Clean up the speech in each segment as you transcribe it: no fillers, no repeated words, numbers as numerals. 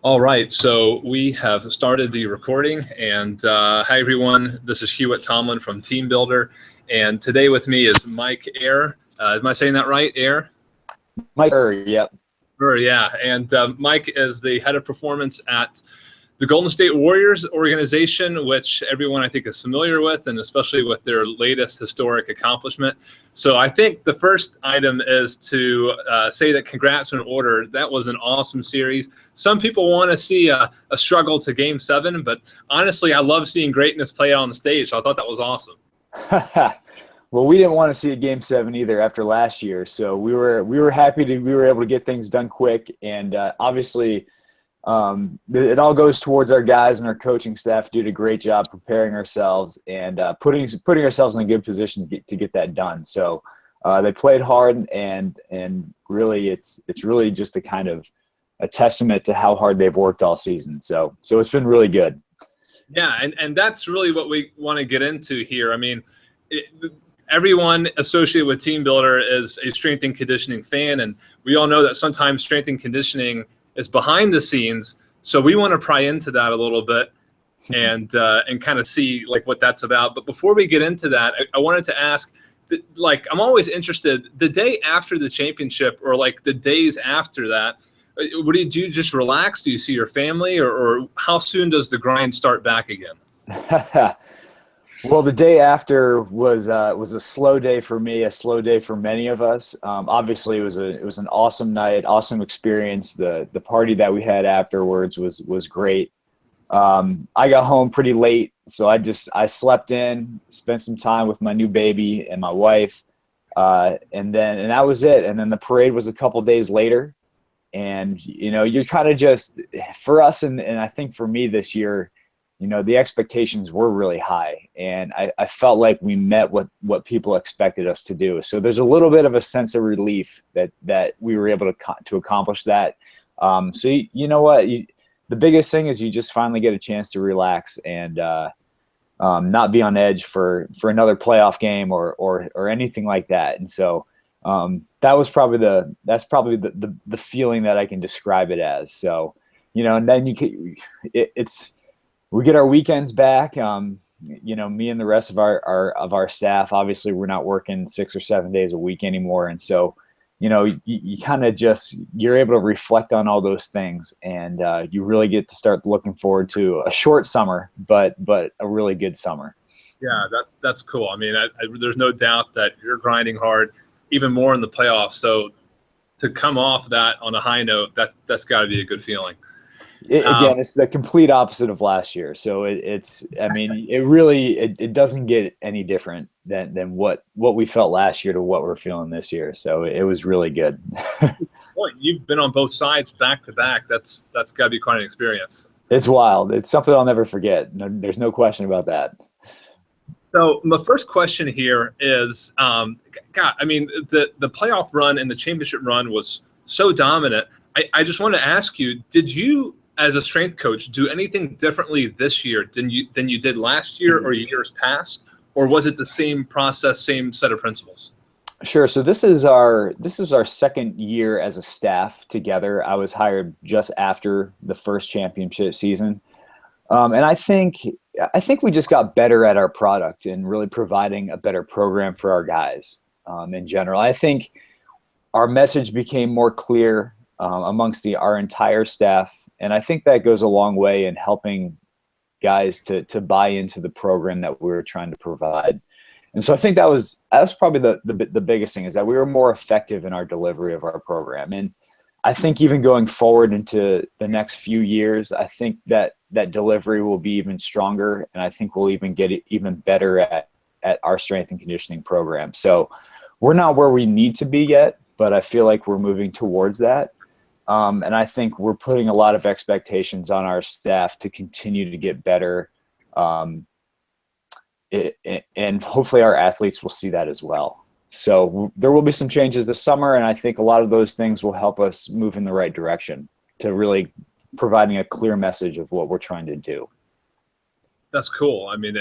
All right, so we have started the recording, and hi everyone. This is Hewitt Tomlin from TeamBuildr, and today with me is Mike Irr. Am I saying that right, Irr? Mike Irr, yep. Irr, yeah. And Mike is the head of performance at the Golden State Warriors organization, which everyone I think is familiar with, and especially with their latest historic accomplishment. So I think the first item is to say that congrats in order. That was an awesome series. Some people want to see a struggle to Game 7, but honestly, I love seeing greatness play out on the stage. So I thought that was awesome. Well, we didn't want to see a Game 7 either after last year, so we were happy we were able to get things done quick, and obviously. It all goes towards our guys and our coaching staff did a great job preparing ourselves and putting ourselves in a good position to get that done. So they played hard, and really it's really just a kind of a testament to how hard they've worked all season. So it's been really good. Yeah, and that's really what we want to get into here. I mean, everyone associated with TeamBuildr is a strength and conditioning fan, and we all know that sometimes strength and conditioning is behind the scenes. So we want to pry into that a little bit and kind of see like what that's about. But before we get into that, I wanted to ask, like, I'm always interested, the day after the championship or like the days after that, what do? You just relax? Do you see your family, or how soon does the grind start back again? Well, the day after was a slow day for me, a slow day for many of us. Obviously, it was an awesome night, awesome experience. The party that we had afterwards was great. I got home pretty late, so I slept in, spent some time with my new baby and my wife, and that was it. And then the parade was a couple days later, and you're kind of just, for us and I think for me this year. The expectations were really high, and I felt like we met what people expected us to do. So there's a little bit of a sense of relief that we were able to accomplish that. So you know what? The biggest thing is you just finally get a chance to relax and not be on edge for another playoff game or anything like that. And so that's probably the feeling that I can describe it as. So and then we get our weekends back. Me and the rest of our staff, obviously we're not working 6 or 7 days a week anymore. And so, you kind of you're able to reflect on all those things, and you really get to start looking forward to a short summer, but a really good summer. Yeah, that's cool. I mean, there's no doubt that you're grinding hard, even more in the playoffs. So to come off that on a high note, that's got to be a good feeling. Again, it's the complete opposite of last year. So it doesn't get any different than what we felt last year to what we're feeling this year. So it was really good. Boy, you've been on both sides back to back. That's got to be quite an experience. It's wild. It's something I'll never forget. There's no question about that. So my first question here is, God, I mean, the playoff run and the championship run was so dominant. I just want to ask you, did you, as a strength coach, do anything differently this year than you did last year or years past, or was it the same process, same set of principles? Sure. So this is our second year as a staff together. I was hired just after the first championship season, and I think we just got better at our product and really providing a better program for our guys in general. I think our message became more clear amongst our entire staff. And I think that goes a long way in helping guys to buy into the program that we were trying to provide. And so I think that was probably the biggest thing, is that we were more effective in our delivery of our program. And I think even going forward into the next few years, I think that delivery will be even stronger, and I think we'll even get it even better at our strength and conditioning program. So we're not where we need to be yet, but I feel like we're moving towards that. And I think we're putting a lot of expectations on our staff to continue to get better. And hopefully our athletes will see that as well. So there will be some changes this summer, and I think a lot of those things will help us move in the right direction to really providing a clear message of what we're trying to do. That's cool. I mean,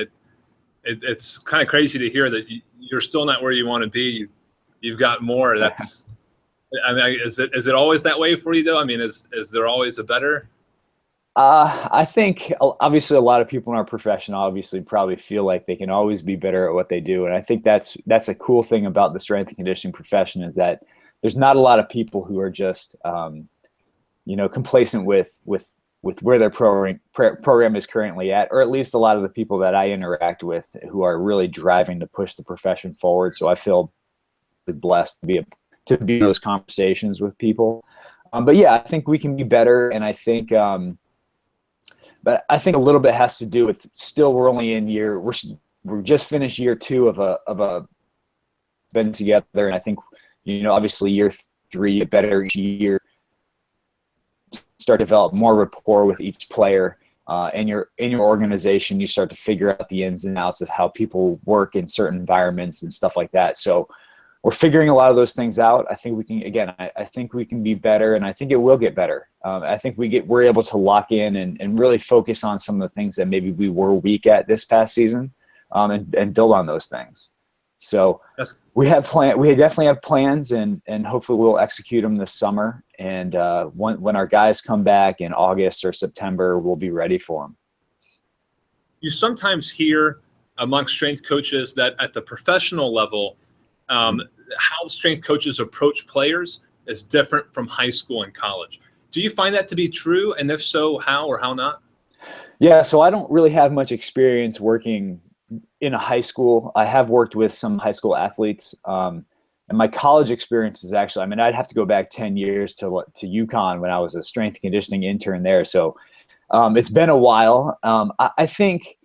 it's kind of crazy to hear that you're still not where you want to be. You've got more. I mean, is it always that way for you though? I mean, is there always a better? I think obviously a lot of people in our profession obviously probably feel like they can always be better at what they do. And I think that's a cool thing about the strength and conditioning profession, is that there's not a lot of people who are just, complacent with where their program is currently at, or at least a lot of the people that I interact with who are really driving to push the profession forward. So I feel blessed to be in those conversations with people. But yeah, I think we can be better. And I think, but I think a little bit has to do with still we're only in we're just finished year 2 of a been together. And I think, obviously year 3, better each year, start to develop more rapport with each player. In your organization, you start to figure out the ins and outs of how people work in certain environments and stuff like that. So we're figuring a lot of those things out. I think we can, again, I think we can be better, and I think it will get better. I think we're able to lock in and really focus on some of the things that maybe we were weak at this past season, and build on those things. So we definitely have plans, and hopefully we'll execute them this summer. And when our guys come back in August or September, we'll be ready for them. You sometimes hear amongst strength coaches that at the professional level, how strength coaches approach players is different from high school and college. Do you find that to be true? And if so, how or how not? Yeah, so I don't really have much experience working in a high school. I have worked with some high school athletes. And my college experience is actually, I'd have to go back 10 years to UConn when I was a strength and conditioning intern there. So it's been a while. I think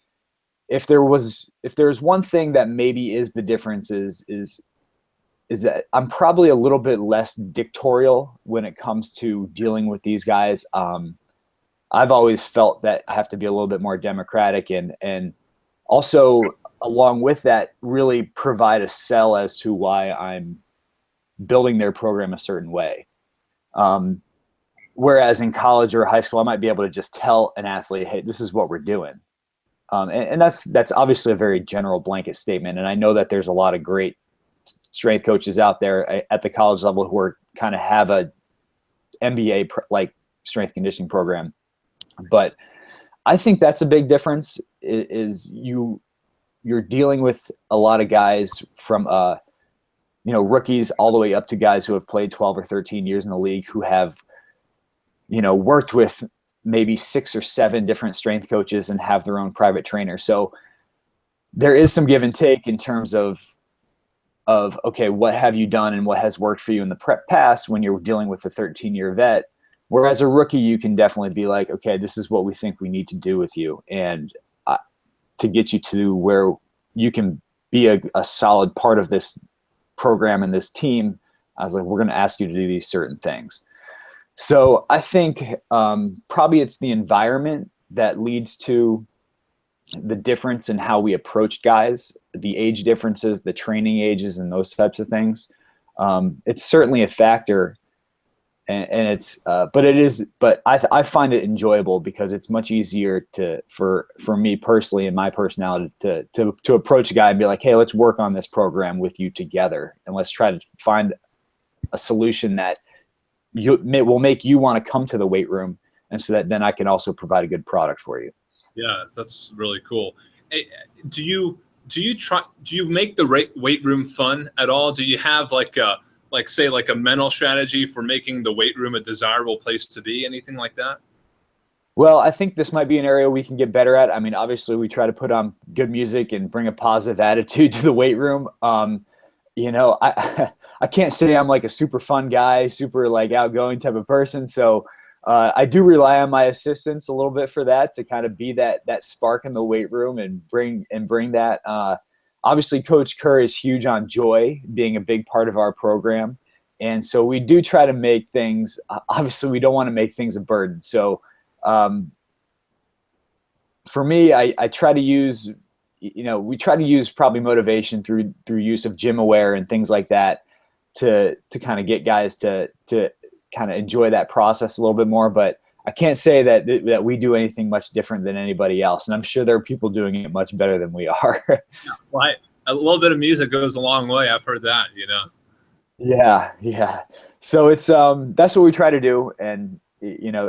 if there's one thing that maybe is the difference is that I'm probably a little bit less dictatorial when it comes to dealing with these guys. I've always felt that I have to be a little bit more democratic, and also along with that, really provide a sell as to why I'm building their program a certain way. Whereas in college or high school, I might be able to just tell an athlete, hey, this is what we're doing. And that's obviously a very general blanket statement. And I know that there's a lot of great strength coaches out there at the college level who are kind of have a MBA like strength conditioning program. But I think that's a big difference, is you're dealing with a lot of guys from rookies all the way up to guys who have played 12 or 13 years in the league, who have worked with maybe 6 or 7 different strength coaches and have their own private trainer. So there is some give and take in terms of okay, what have you done and what has worked for you in the past when you're dealing with a 13-year vet. Whereas a rookie, you can definitely be like, okay, this is what we think we need to do with you, and to get you to where you can be a solid part of this program and this team. I was like, we're going to ask you to do these certain things. So I think probably it's the environment that leads to the difference in how we approach guys, the age differences, the training ages, and those types of things. It's certainly a factor, and it's but I find it enjoyable, because it's much easier for me personally and my personality to approach a guy and be like, hey, let's work on this program with you together, and let's try to find a solution that will make you want to come to the weight room, and so that then I can also provide a good product for you. Yeah, that's really cool. Hey, do you make the weight room fun at all? Do you have like a mental strategy for making the weight room a desirable place to be? Anything like that? Well, I think this might be an area we can get better at. Obviously we try to put on good music and bring a positive attitude to the weight room. I can't say I'm like a super fun guy, super like outgoing type of person. So I do rely on my assistants a little bit for that, to kind of be that spark in the weight room and bring that. Obviously, Coach Kerr is huge on joy being a big part of our program. And so we do try to make things, obviously we don't want to make things a burden. So for me, I try to use, we try to use probably motivation through use of gym aware and things like that to kind of get guys to kind of enjoy that process a little bit more. But I can't say that we do anything much different than anybody else. And I'm sure there are people doing it much better than we are. Well, a little bit of music goes a long way. I've heard that, Yeah. So it's, that's what we try to do. And,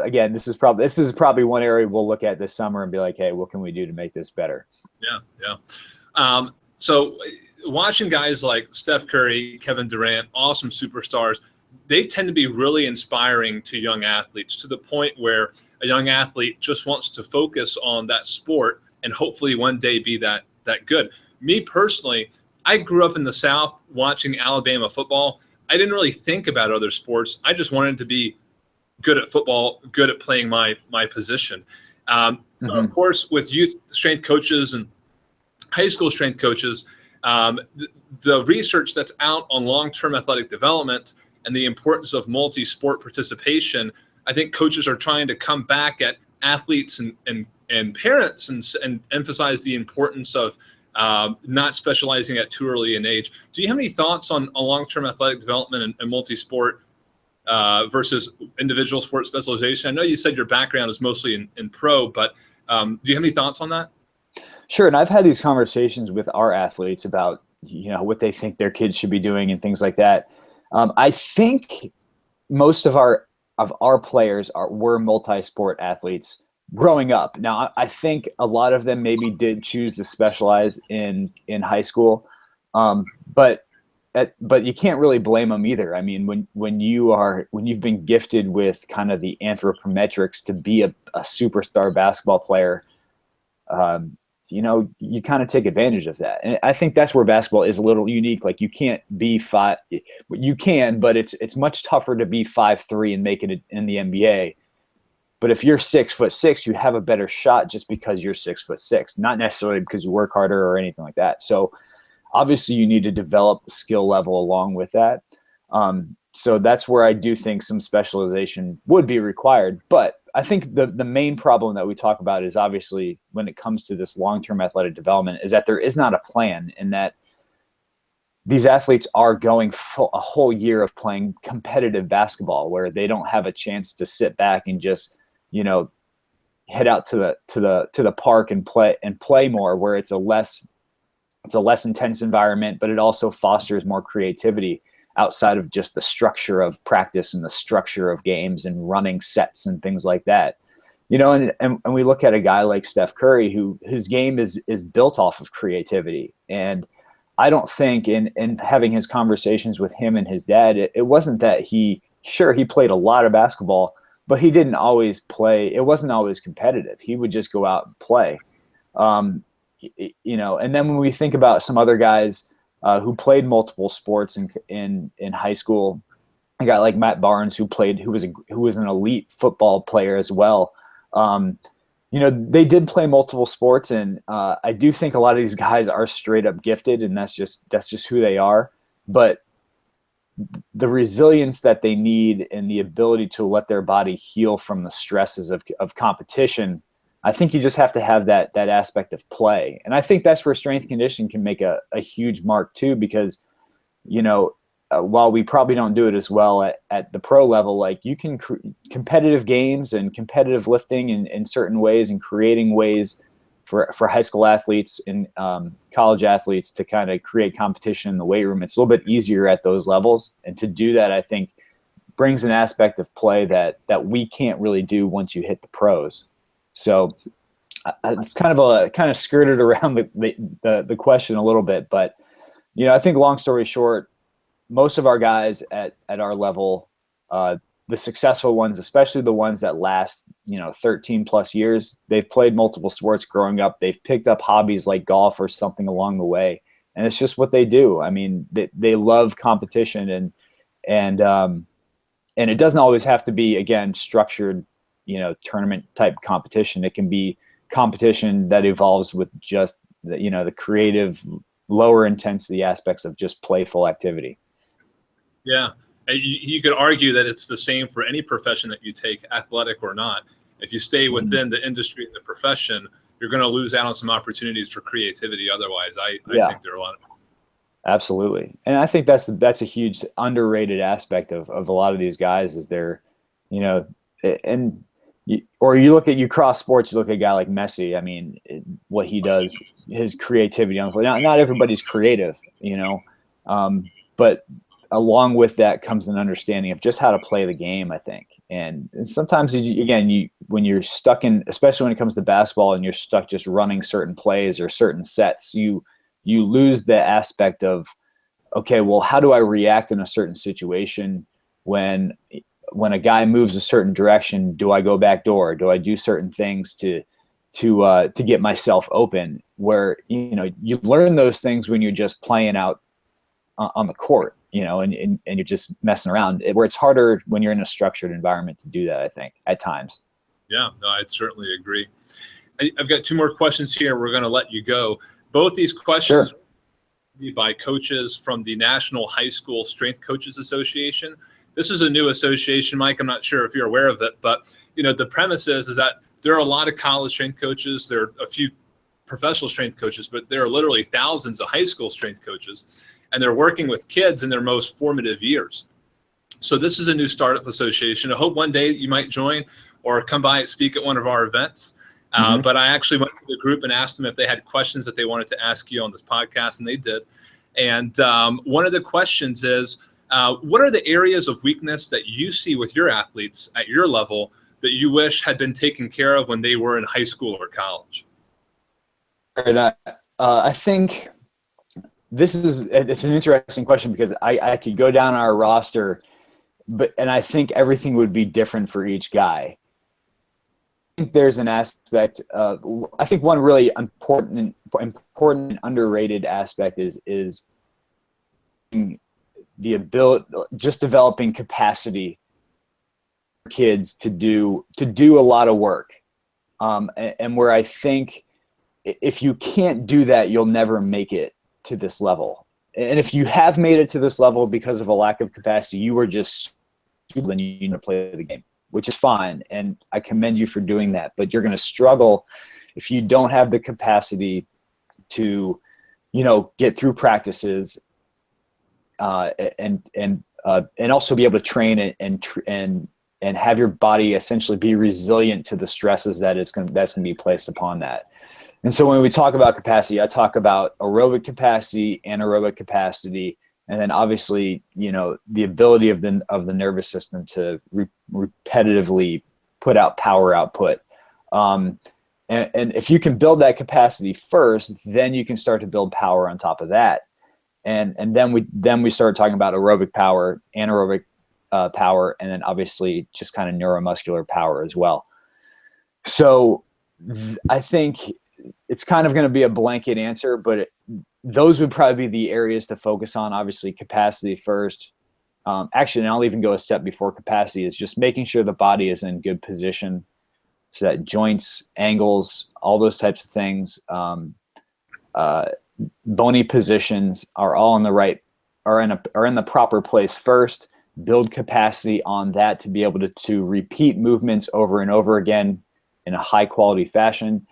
again, this is probably one area we'll look at this summer and be like, hey, what can we do to make this better? Yeah. So watching guys like Steph Curry, Kevin Durant, awesome superstars, they tend to be really inspiring to young athletes, to the point where a young athlete just wants to focus on that sport and hopefully one day be that good. Me personally, I grew up in the South watching Alabama football. I didn't really think about other sports. I just wanted to be good at football, good at playing my position. Of course, with youth strength coaches and high school strength coaches, the research that's out on long-term athletic development and the importance of multi-sport participation, I think coaches are trying to come back at athletes and parents and emphasize the importance of not specializing at too early an age. Do you have any thoughts on long-term athletic development and multi-sport versus individual sport specialization? I know you said your background is mostly in pro, but do you have any thoughts on that? Sure. And I've had these conversations with our athletes about, what they think their kids should be doing and things like that. I think most of our players were multi-sport athletes growing up. Now, I think a lot of them maybe did choose to specialize in high school, but you can't really blame them either. I mean, when you've been gifted with kind of the anthropometrics to be a superstar basketball player, you kind of take advantage of that. And I think that's where basketball is a little unique. Like, you can't be you can, but it's much tougher to be 5'3" and make it in the NBA. But if you're 6'6", you have a better shot just because you're 6'6", not necessarily because you work harder or anything like that. So obviously you need to develop the skill level along with that. So that's where I do think some specialization would be required. But I think the main problem that we talk about is, obviously, when it comes to this long-term athletic development, is that there is not a plan, and that these athletes are going a whole year of playing competitive basketball where they don't have a chance to sit back and just, head out to the park and play more, where it's a less intense environment, but it also fosters more creativity outside of just the structure of practice and the structure of games and running sets and things like that. And we look at a guy like Steph Curry, whose game is built off of creativity. And I don't think in having his conversations with him and his dad, it wasn't that he played a lot of basketball, but he didn't always play. It wasn't always competitive. He would just go out and play. And then when we think about some other guys who played multiple sports in high school, a guy like Matt Barnes, who was an elite football player as well. They did play multiple sports, and I do think a lot of these guys are straight up gifted, and that's just who they are. But the resilience that they need and the ability to let their body heal from the stresses of competition, I think you just have to have that aspect of play. And I think that's where strength conditioning can make a huge mark too, because, while we probably don't do it as well at the pro level, like, you can competitive games and competitive lifting in certain ways, and creating ways for high school athletes and college athletes to kind of create competition in the weight room. It's a little bit easier at those levels. And to do that, I think, brings an aspect of play that we can't really do once you hit the pros. So it's kind of skirted around the question a little bit, but I think, long story short, most of our guys at our level, the successful ones, especially the ones that last 13 plus years, they've played multiple sports growing up. They've picked up hobbies like golf or something along the way, and it's just what they do. I mean, they love competition, and it doesn't always have to be, again, structured tournament type competition. It can be competition that evolves with just the creative, lower intensity aspects of just playful activity. Yeah. You could argue that it's the same for any profession that you take, athletic or not. If you stay within the industry and the profession, you're going to lose out on some opportunities for creativity. Otherwise, I think there are a lot of. Absolutely. And I think that's a huge underrated aspect of a lot of these guys, is they're, you cross sports, you look at a guy like Messi. I mean, what he does, his creativity on the floor. Not everybody's creative, but along with that comes an understanding of just how to play the game, I think. And sometimes, when you're stuck in, especially when it comes to basketball, and you're stuck just running certain plays or certain sets, you lose the aspect of, okay, well, how do I react in a certain situation when a guy moves a certain direction? Do I go back door? Do I do certain things to get myself open? Where, you learn those things when you're just playing out on the court, and you're just messing around, where it's harder when you're in a structured environment to do that, I think, at times. Yeah, no, I'd certainly agree. I've got 2 more questions here. We're going to let you go. Both these questions Sure. by coaches from the National High School Strength Coaches Association. This is a new association, Mike. I'm not sure if you're aware of it, but the premise is that there are a lot of college strength coaches. There are a few professional strength coaches, but there are literally thousands of high school strength coaches, and they're working with kids in their most formative years. So this is a new startup association. I hope one day you might join or come by and speak at one of our events. But I actually went to the group and asked them if they had questions that they wanted to ask you on this podcast, and they did. And one of the questions is, what are the areas of weakness that you see with your athletes at your level that you wish had been taken care of when they were in high school or college? And I think it's an interesting question, because I could go down our roster, and I think everything would be different for each guy. I think there's an aspect of, I think one really important underrated aspect is the ability, just developing capacity for kids to do a lot of work. And where I think if you can't do that, you'll never make it to this level. And if you have made it to this level because of a lack of capacity, you were just stupid, you need to play the game, which is fine, and I commend you for doing that. But you're going to struggle if you don't have the capacity to, get through practices, and also be able to train and have your body essentially be resilient to the stresses that's going to be placed upon that. And so when we talk about capacity, I talk about aerobic capacity, anaerobic capacity, and then obviously, the ability of the nervous system to repetitively put out power output. And if you can build that capacity first, then you can start to build power on top of that. And then we started talking about aerobic power, anaerobic power, and then obviously just kind of neuromuscular power as well. So I think it's kind of going to be a blanket answer, but those would probably be the areas to focus on. Obviously, capacity first. Actually, and I'll even go a step before capacity, is just making sure the body is in good position, so that joints, angles, all those types of things, bony positions are all in the proper place first. Build capacity on that to be able to repeat movements over and over again in a high quality fashion,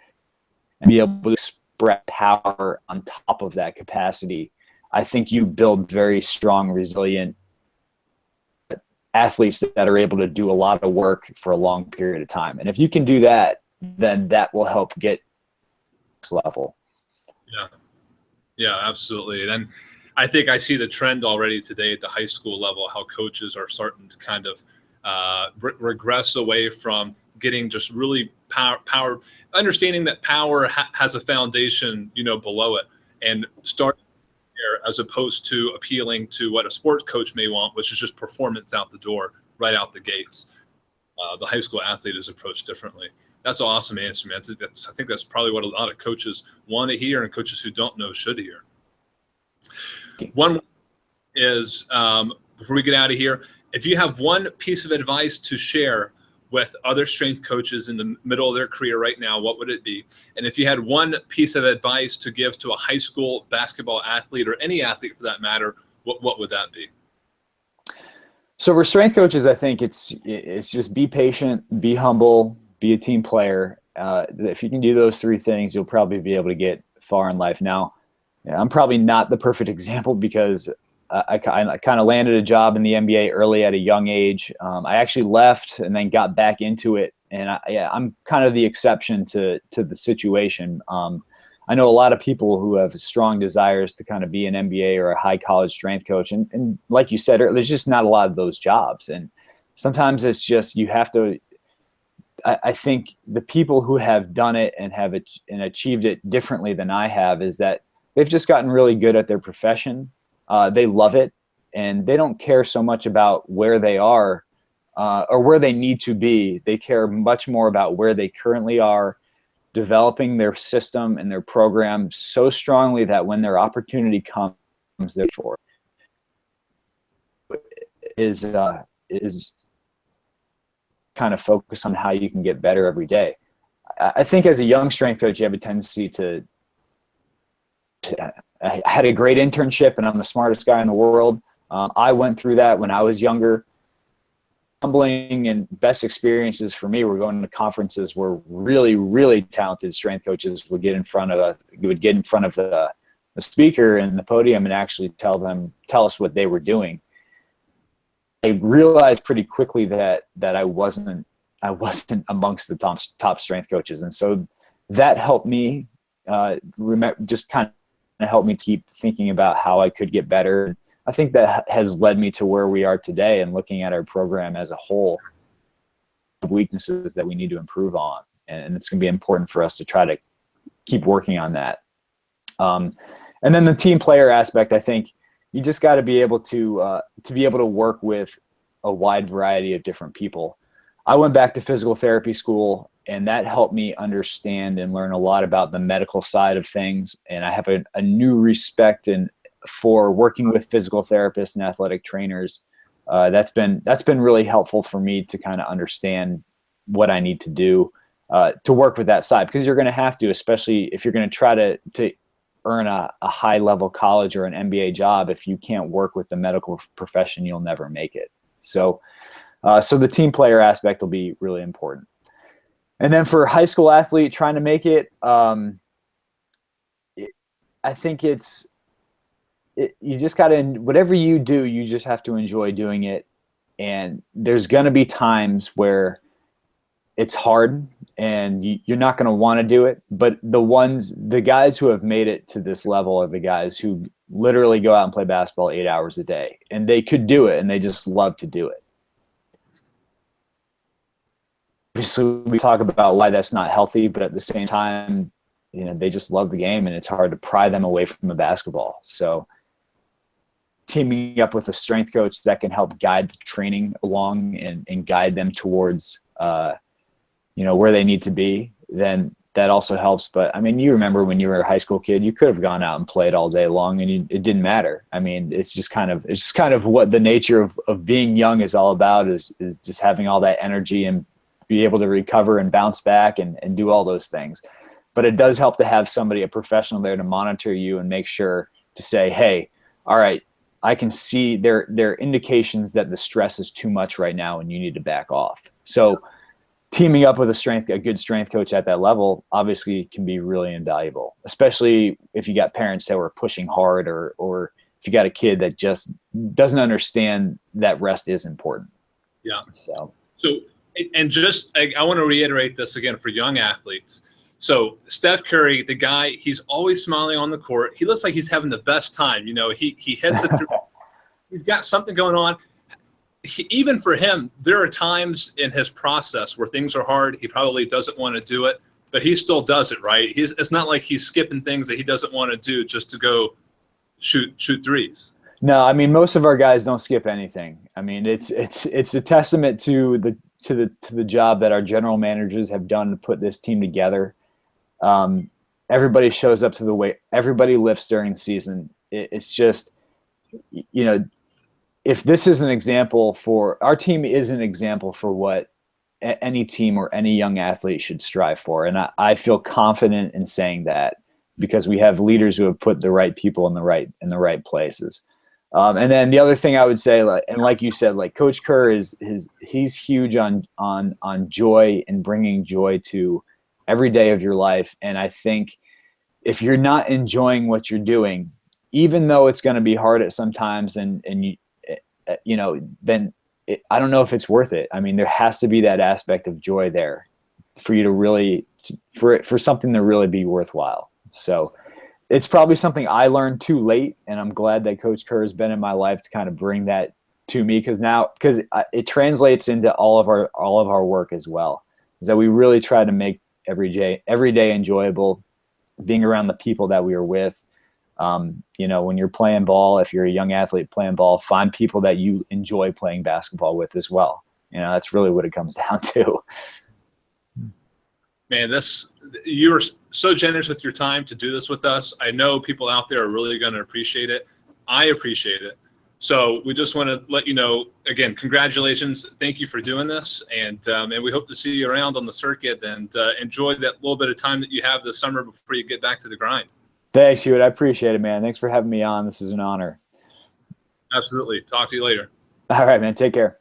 and be able to express power on top of that capacity. I think you build very strong, resilient athletes that are able to do a lot of work for a long period of time. And if you can do that, then that will help get this level. Yeah, absolutely. And I think I see the trend already today at the high school level, how coaches are starting to kind of regress away from getting just really power, understanding that power has a foundation, below it, and start there, as opposed to appealing to what a sports coach may want, which is just performance out the door, right out the gates. The high school athlete is approached differently. That's an awesome answer, man. I think that's probably what a lot of coaches want to hear, and coaches who don't know should hear. One is, before we get out of here, if you have one piece of advice to share with other strength coaches in the middle of their career right now, what would it be? And if you had one piece of advice to give to a high school basketball athlete, or any athlete for that matter, what would that be? So for strength coaches, I think it's just be patient, be humble, be a team player. If you can do those 3 things, you'll probably be able to get far in life. Now, I'm probably not the perfect example, because I kind of landed a job in the NBA early at a young age. I actually left and then got back into it, and I'm kind of the exception to the situation. I know a lot of people who have strong desires to kind of be an MBA or a high college strength coach. And like you said, there's just not a lot of those jobs. And sometimes it's just, you have to, I think the people who have done it and have achieved it differently than I have is that they've just gotten really good at their profession. They love it, and they don't care so much about where they are or where they need to be. They care much more about where they currently are, developing their system and their program so strongly that when their opportunity comes, therefore, is kind of focus on how you can get better every day. I think as a young strength coach, you have a tendency to I had a great internship and I'm the smartest guy in the world. I went through that when I was younger. Humbling and best experiences for me were going to conferences where really, really talented strength coaches would get in front of the speaker and the podium and actually tell us what they were doing. I realized pretty quickly that I wasn't amongst the top strength coaches, and so that helped me just kind of helped me keep thinking about how I could get better. I think that has led me to where we are today, and looking at our program as a whole, weaknesses that we need to improve on, and it's going to be important for us to try to keep working on that. And then the team player aspect, I think you just got to be able to work with a wide variety of different people. I went back to physical therapy school, and that helped me understand and learn a lot about the medical side of things. And I have a new respect for working with physical therapists and athletic trainers. That's been really helpful for me to kind of understand what I need to do to work with that side, because you're going to have to, especially if you're going to try to earn a high level college or an MBA job. If you can't work with the medical profession, you'll never make it. So the team player aspect will be really important. And then for a high school athlete trying to make it, I think you just got to, whatever you do, you just have to enjoy doing it. And there's going to be times where it's hard and you're not going to want to do it. But the guys who have made it to this level are the guys who literally go out and play basketball 8 hours a day, and they could do it and they just love to do it. Obviously, we talk about why that's not healthy, but at the same time, they just love the game, and it's hard to pry them away from the basketball. So teaming up with a strength coach that can help guide the training along and guide them towards, where they need to be, then that also helps. But I mean, you remember when you were a high school kid, you could have gone out and played all day long and it didn't matter. I mean, it's just kind of what the nature of being young is all about, is just having all that energy and be able to recover and bounce back and do all those things. But it does help to have somebody, a professional there to monitor you and make sure to say, hey, all right, I can see there are indications that the stress is too much right now and you need to back off. So teaming up with a good strength coach at that level obviously can be really invaluable, especially if you got parents that were pushing hard or if you got a kid that just doesn't understand that rest is important. Yeah. So and just, I want to reiterate this again for young athletes. So Steph Curry, the guy, he's always smiling on the court. He looks like he's having the best time. He hits it through. He's got something going on. Even for him, there are times in his process where things are hard. He probably doesn't want to do it, but he still does it, right? It's not like he's skipping things that he doesn't want to do just to go shoot threes. No, I mean, most of our guys don't skip anything. I mean, it's a testament to the job that our general managers have done to put this team together. Everybody shows up to the weight. Everybody lifts during the season. It's just, if this is an example for our team, is an example for what any team or any young athlete should strive for. And I feel confident in saying that because we have leaders who have put the right people in the right places. And then the other thing I would say, like you said, Coach Kerr he's huge on joy and bringing joy to every day of your life. And I think if you're not enjoying what you're doing, even though it's going to be hard at sometimes, then I don't know if it's worth it. I mean, there has to be that aspect of joy there for you to really, for something to really be worthwhile. So it's probably something I learned too late, and I'm glad that Coach Kerr has been in my life to kind of bring that to me, because it translates into all of our work as well. Is that we really try to make every day enjoyable, being around the people that we are with. You know, when you're playing ball, if you're a young athlete playing ball, find people that you enjoy playing basketball with as well. You know, that's really what it comes down to. Man, you were so generous with your time to do this with us. I know people out there are really going to appreciate it. I appreciate it. So we just want to let you know, again, congratulations. Thank you for doing this. And we hope to see you around on the circuit, and enjoy that little bit of time that you have this summer before you get back to the grind. Thanks, Hewitt. I appreciate it, man. Thanks for having me on. This is an honor. Absolutely. Talk to you later. All right, man. Take care.